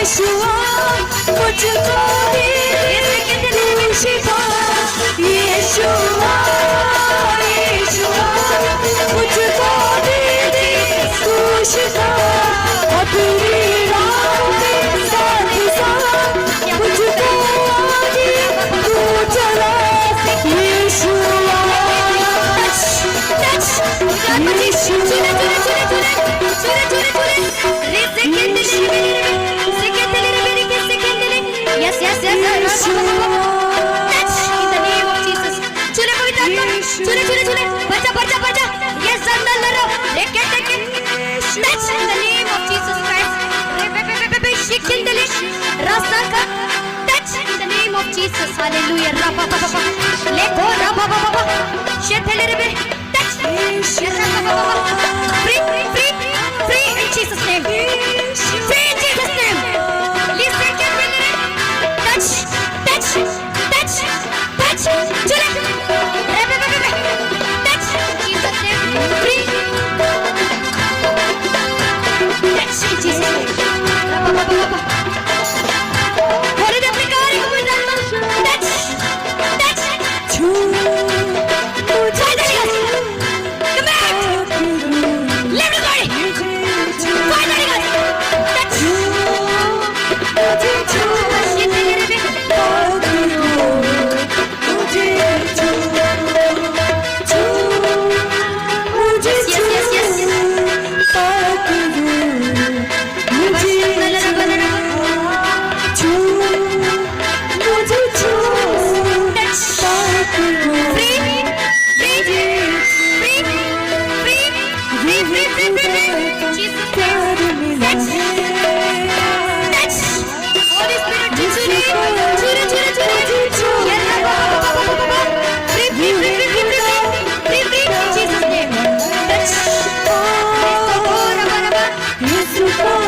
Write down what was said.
Yeshua, मुझको भी शिफा Yeshua, Yeshua, मुझको भी तू शिफा अपनी राह में साथ साथ मुझको आगे तू चला Yeshua, Yes, yes, yes, touch in the name of Jesus. Chule pavitra, chule, chule, chule, bacha, bacha, bacha. Yes, sandalaro, take it, touch in the name of Jesus Christ. Shikindele, rasaka, touch in the name of Jesus. Hallelujah. Rapa, papa, papa, leko, rapa, papa, papa, shetelere, touch, rapa, papa, free, free, free in Jesus' name. Free in Jesus' name. Listen, touch, touch, touch, touch, chule, touch, Jesus' name, free, touch, Jesus' name, hore de prikari ko budana, touch, touch, come back, let me go, finally go, touch, Jesus' name. Touch.